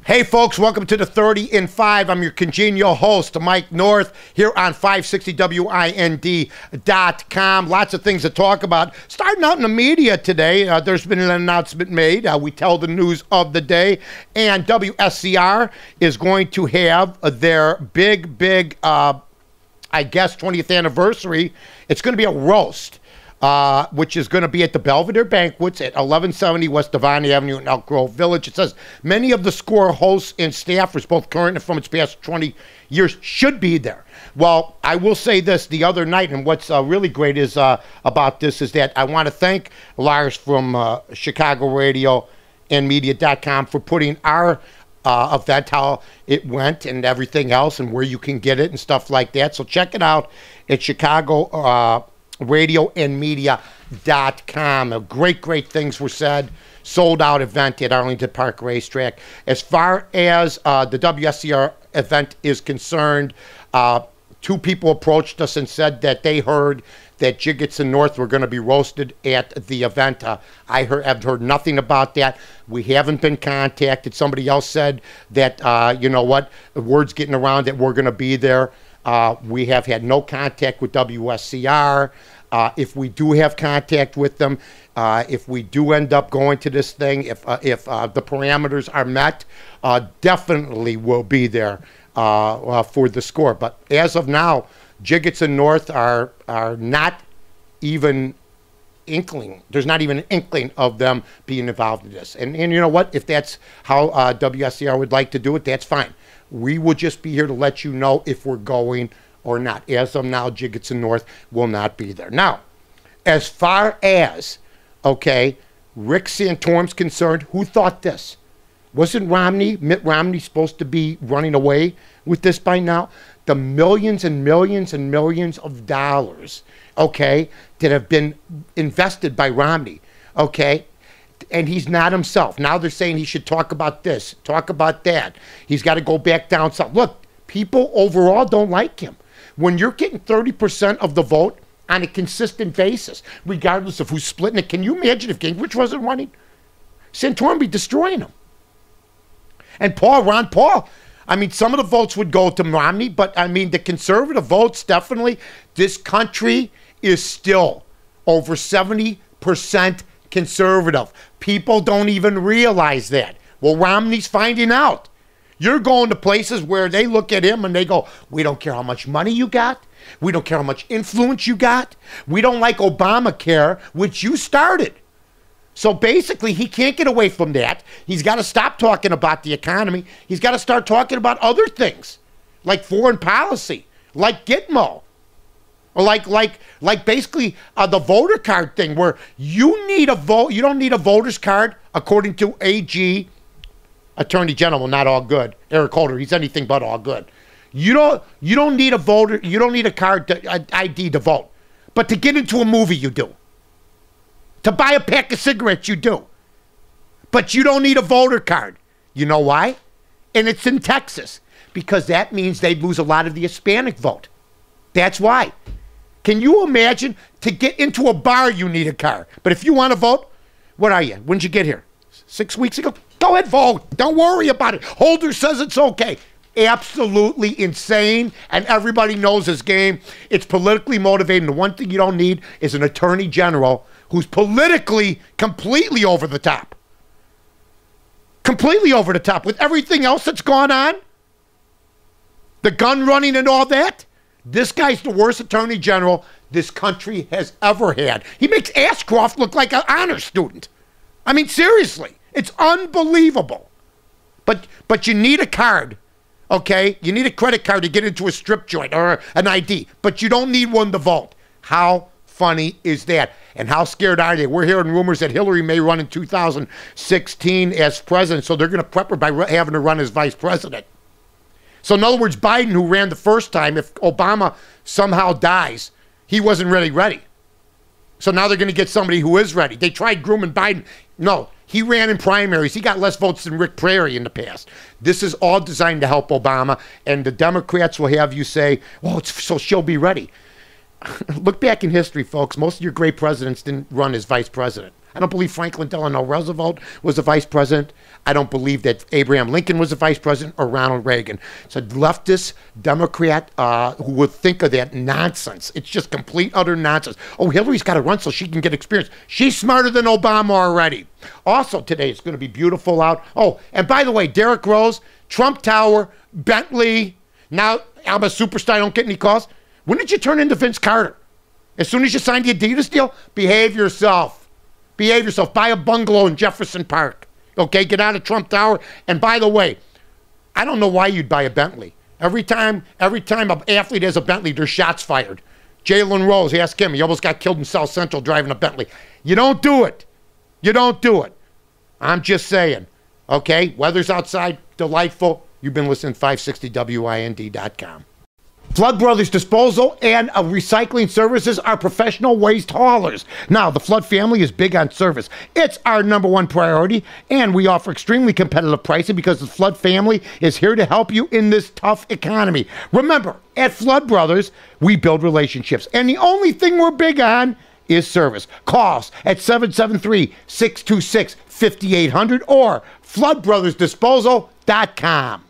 Hey folks, welcome to the 30 in 5. I'm your congenial host, Mike North, here on 560WIND.com. Lots of things to talk about. Starting out in the media today, there's been an announcement made. We tell the news of the day, and WSCR is going to have their big, I guess, 20th anniversary. It's going to be a roast. Which is going to be at the Belvedere Banquets at 1170 West Devon Avenue in Elk Grove Village. It says many of the SCORE hosts and staffers, both current and from its past 20 years, should be there. Well, I will say this the other night, and what's really great is about this is that I want to thank Lars from Chicago Radio and Media.com for putting our event, how it went and everything else, and where you can get it and stuff like that. So check it out at Chicago Radio and Media.com. Great things were said. Sold out event at Arlington Park Racetrack. As far as the WSCR event is concerned, two people approached us and said that they heard that Jiggets and North were going to be roasted at the event. I've heard nothing about that. We haven't been contacted. Somebody else said that, you know what, the word's getting around that we're going to be there. We have had no contact with WSCR. If we do have contact with them, if we do end up going to this thing, if the parameters are met, definitely will be there for the SCORE. But as of now, Jiggets and North are not even inkling. There's not even an inkling of them being involved in this. And you know what? If that's how WSCR would like to do it, that's fine. We will just be here to let you know if we're going or not. As of now, Jiggets and North will not be there. Now, as far as, okay, Rick Santorum's concerned, who thought this? Wasn't Mitt Romney supposed to be running away with this by now? The millions and millions and millions of dollars, okay, that have been invested by Romney, okay? And he's not himself. Now they're saying he should talk about this, talk about that. He's got to go back down south. Look, people overall don't like him. When you're getting 30% of the vote on a consistent basis, regardless of who's splitting it, can you imagine if Gingrich wasn't running? Santorum be destroying him. And Ron Paul, I mean, some of the votes would go to Romney, but I mean, the conservative votes, definitely, this country is still over 70% conservative. People don't even realize that. Well, Romney's finding out. You're going to places where they look at him and they go, we don't care how much money you got. We don't care how much influence you got. We don't like Obamacare, which you started. So basically, he can't get away from that. He's got to stop talking about the economy. He's got to start talking about other things, like foreign policy, like Gitmo. Or like basically the voter card thing, where you need a vote. You don't need a voter's card, according to AG, Attorney General, not all good. Eric Holder, he's anything but all good. You don't need a voter. You don't need a card, ID to vote. But to get into a movie, you do. To buy a pack of cigarettes, you do. But you don't need a voter card. You know why? And it's in Texas, because that means they'd lose a lot of the Hispanic vote. That's why. Can you imagine? To get into a bar, you need a car. But if you want to vote, what are you? When did you get here? 6 weeks ago? Go ahead, vote. Don't worry about it. Holder says it's okay. Absolutely insane, and everybody knows this game. It's politically motivated. The one thing you don't need is an attorney general who's politically completely over the top. Completely over the top with everything else that's gone on. The gun running and all that. This guy's the worst attorney general this country has ever had. He makes Ashcroft look like an honor student. I mean, seriously, it's unbelievable. But you need a card, okay? You need a credit card to get into a strip joint or an ID, but you don't need one to vote. How funny is that? And how scared are they? We're hearing rumors that Hillary may run in 2016 as president, so they're going to prep her by having her run as vice president. So in other words, Biden, who ran the first time, if Obama somehow dies, he wasn't really ready. So now they're going to get somebody who is ready. They tried grooming Biden. No, he ran in primaries. He got less votes than Rick Perry in the past. This is all designed to help Obama, and the Democrats will have you say, well, so she'll be ready. Look back in history, folks. Most of your great presidents didn't run as vice president. I don't believe Franklin Delano Roosevelt was the vice president. I don't believe that Abraham Lincoln was the vice president or Ronald Reagan. It's a leftist Democrat who would think of that nonsense. It's just complete, utter nonsense. Oh, Hillary's got to run so she can get experience. She's smarter than Obama already. Also today, it's going to be beautiful out. Oh, and by the way, Derrick Rose, Trump Tower, Bentley. Now I'm a superstar. I don't get any calls. When did you turn into Vince Carter? As soon as you signed the Adidas deal, behave yourself. Behave yourself. Buy a bungalow in Jefferson Park. Okay, get out of Trump Tower. And by the way, I don't know why you'd buy a Bentley. Every time an athlete has a Bentley, there's shots fired. Jalen Rose, ask him. He almost got killed in South Central driving a Bentley. You don't do it. You don't do it. I'm just saying. Okay, weather's outside, delightful. You've been listening to 560WIND.com. Flood Brothers Disposal and Recycling Services are professional waste haulers. Now, the Flood family is big on service. It's our #1 priority, and we offer extremely competitive pricing because the Flood family is here to help you in this tough economy. Remember, at Flood Brothers, we build relationships, and the only thing we're big on is service. Call us at 773-626-5800 or floodbrothersdisposal.com.